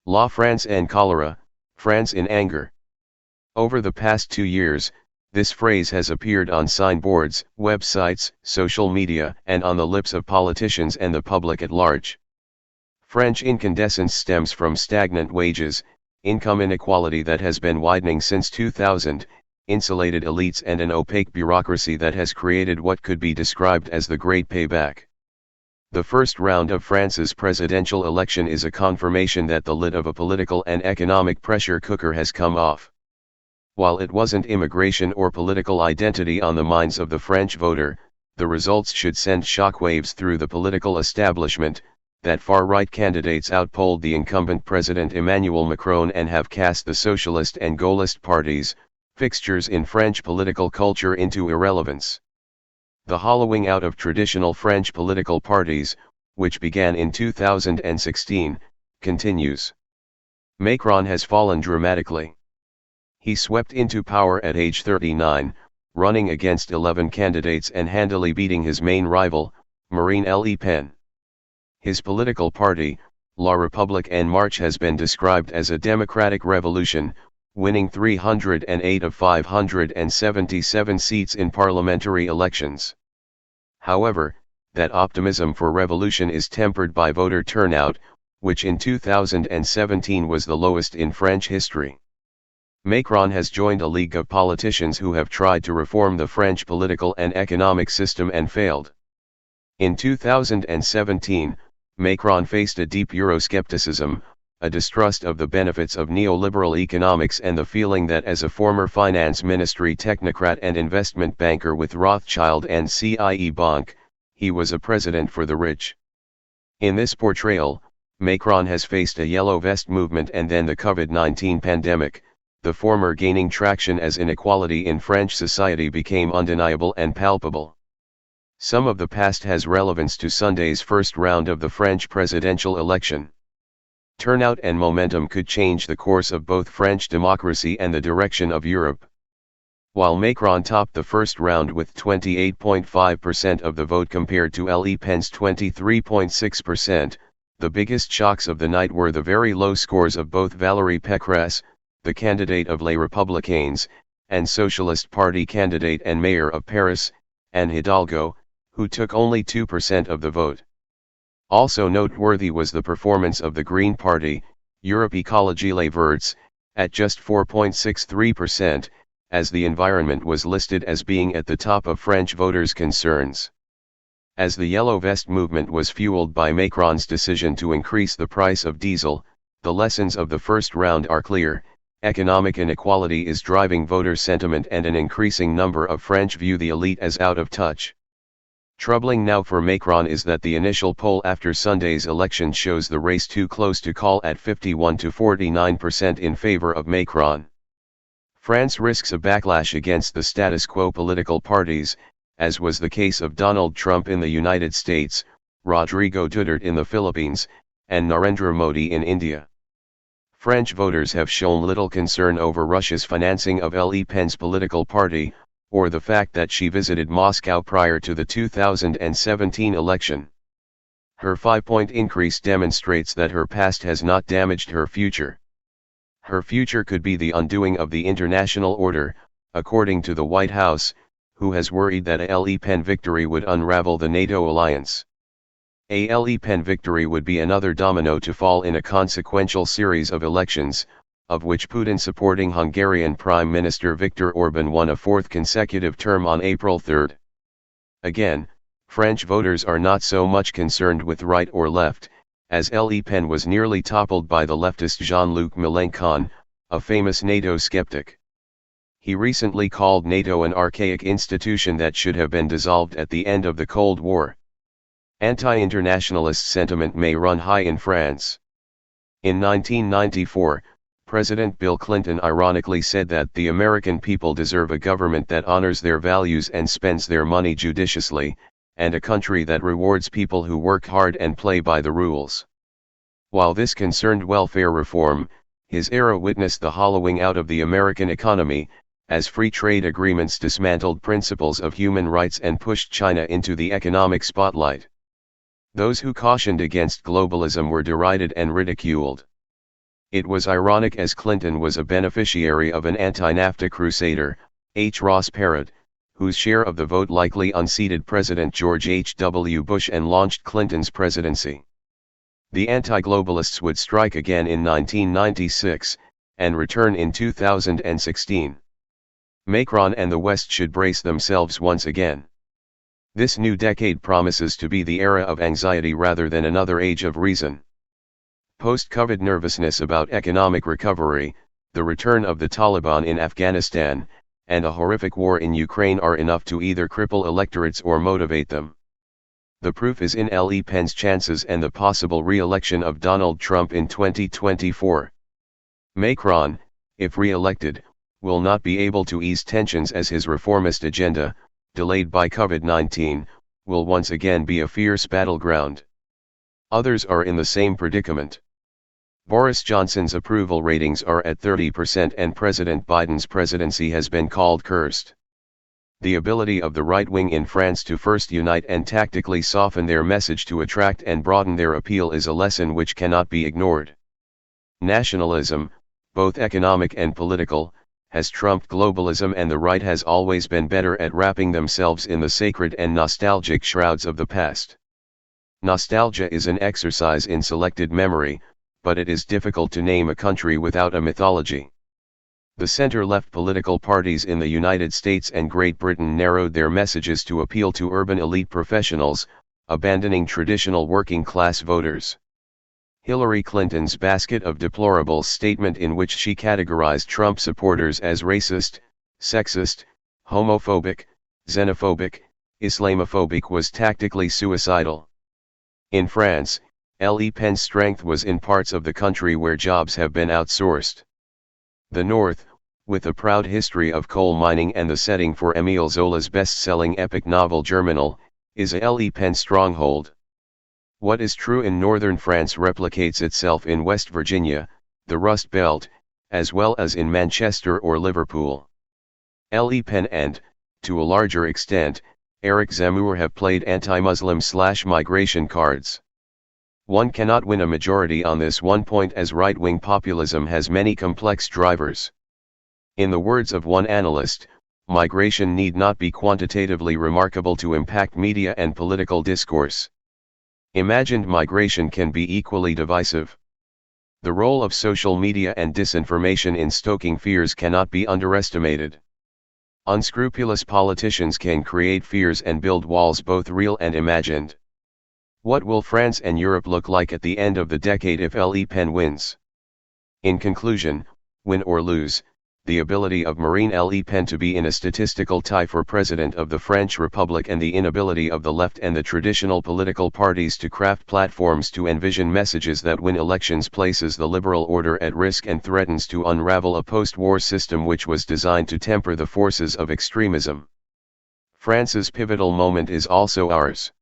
La France en colère, France in anger. Over the past 2 years, this phrase has appeared on signboards, websites, social media, and on the lips of politicians and the public at large. French incandescence stems from stagnant wages, income inequality that has been widening since 2000, insulated elites and an opaque bureaucracy that has created what could be described as the Great Payback. The first round of France's presidential election is a confirmation that the lid of a political and economic pressure cooker has come off. While it wasn't immigration or political identity on the minds of the French voter, the results should send shockwaves through the political establishment, that far-right candidates outpolled the incumbent President Emmanuel Macron and have cast the socialist and Gaullist parties, fixtures in French political culture, into irrelevance. The hollowing out of traditional French political parties, which began in 2016, continues. Macron has fallen dramatically. He swept into power at age 39, running against 11 candidates and handily beating his main rival, Marine Le Pen. His political party, La République En Marche, has been described as a democratic revolution, winning 308 of 577 seats in parliamentary elections. However, that optimism for revolution is tempered by voter turnout, which in 2017 was the lowest in French history. Macron has joined a league of politicians who have tried to reform the French political and economic system and failed. In 2017, Macron faced a deep Euroscepticism, a distrust of the benefits of neoliberal economics, and the feeling that as a former finance ministry technocrat and investment banker with Rothschild and CIE Bank, he was a president for the rich. In this portrayal, Macron has faced a yellow vest movement and then the COVID-19 pandemic, the former gaining traction as inequality in French society became undeniable and palpable. Some of the past has relevance to Sunday's first round of the French presidential election. Turnout and momentum could change the course of both French democracy and the direction of Europe. While Macron topped the first round with 28.5% of the vote compared to Le Pen's 23.6%, the biggest shocks of the night were the very low scores of both Valérie Pécresse, the candidate of Les Républicains, and Socialist Party candidate and mayor of Paris, Anne Hidalgo, who took only 2% of the vote. Also noteworthy was the performance of the Green Party, Europe Ecologie Les Verts, at just 4.63%, as the environment was listed as being at the top of French voters' concerns. As the Yellow Vest movement was fueled by Macron's decision to increase the price of diesel, the lessons of the first round are clear: economic inequality is driving voter sentiment and an increasing number of French view the elite as out of touch. Troubling now for Macron is that the initial poll after Sunday's election shows the race too close to call at 51 to 49% in favor of Macron. France risks a backlash against the status quo political parties, as was the case of Donald Trump in the United States, Rodrigo Duterte in the Philippines, and Narendra Modi in India. French voters have shown little concern over Russia's financing of Le Pen's political party, or the fact that she visited Moscow prior to the 2017 election. Her 5-point increase demonstrates that her past has not damaged her future. Her future could be the undoing of the international order, according to the White House, who has worried that a Le Pen victory would unravel the NATO alliance. A Le Pen victory would be another domino to fall in a consequential series of elections, of which Putin-supporting Hungarian Prime Minister Viktor Orban won a fourth consecutive term on April 3. Again, French voters are not so much concerned with right or left, as Le Pen was nearly toppled by the leftist Jean-Luc Mélenchon, a famous NATO skeptic. He recently called NATO an archaic institution that should have been dissolved at the end of the Cold War. Anti-internationalist sentiment may run high in France. In 1994, President Bill Clinton ironically said that the American people deserve a government that honors their values and spends their money judiciously, and a country that rewards people who work hard and play by the rules. While this concerned welfare reform, his era witnessed the hollowing out of the American economy, as free trade agreements dismantled principles of human rights and pushed China into the economic spotlight. Those who cautioned against globalism were derided and ridiculed. It was ironic as Clinton was a beneficiary of an anti-NAFTA crusader, H. Ross Perot, whose share of the vote likely unseated President George H. W. Bush and launched Clinton's presidency. The anti-globalists would strike again in 1996, and return in 2016. Macron and the West should brace themselves once again. This new decade promises to be the era of anxiety rather than another age of reason. Post-COVID nervousness about economic recovery, the return of the Taliban in Afghanistan, and a horrific war in Ukraine are enough to either cripple electorates or motivate them. The proof is in Le Pen's chances and the possible re-election of Donald Trump in 2024. Macron, if re-elected, will not be able to ease tensions as his reformist agenda, delayed by COVID-19, will once again be a fierce battleground. Others are in the same predicament. Boris Johnson's approval ratings are at 30% and President Biden's presidency has been called cursed. The ability of the right wing in France to first unite and tactically soften their message to attract and broaden their appeal is a lesson which cannot be ignored. Nationalism, both economic and political, has trumped globalism, and the right has always been better at wrapping themselves in the sacred and nostalgic shrouds of the past. Nostalgia is an exercise in selected memory, but it is difficult to name a country without a mythology. The center-left political parties in the United States and Great Britain narrowed their messages to appeal to urban elite professionals, abandoning traditional working-class voters. Hillary Clinton's basket of deplorables statement, in which she categorized Trump supporters as racist, sexist, homophobic, xenophobic, Islamophobic, was tactically suicidal. In France, Le Pen's strength was in parts of the country where jobs have been outsourced. The North, with a proud history of coal mining and the setting for Émile Zola's best-selling epic novel Germinal, is a Le Pen stronghold. What is true in northern France replicates itself in West Virginia, the Rust Belt, as well as in Manchester or Liverpool. Le Pen and, to a larger extent, Eric Zemmour have played anti-Muslim/migration cards. One cannot win a majority on this one point, as right-wing populism has many complex drivers. In the words of one analyst, migration need not be quantitatively remarkable to impact media and political discourse. Imagined migration can be equally divisive. The role of social media and disinformation in stoking fears cannot be underestimated. Unscrupulous politicians can create fears and build walls, both real and imagined. What will France and Europe look like at the end of the decade if Le Pen wins? In conclusion, win or lose, the ability of Marine Le Pen to be in a statistical tie for President of the French Republic, and the inability of the left and the traditional political parties to craft platforms to envision messages that win elections places the liberal order at risk and threatens to unravel a post-war system which was designed to temper the forces of extremism. France's pivotal moment is also ours.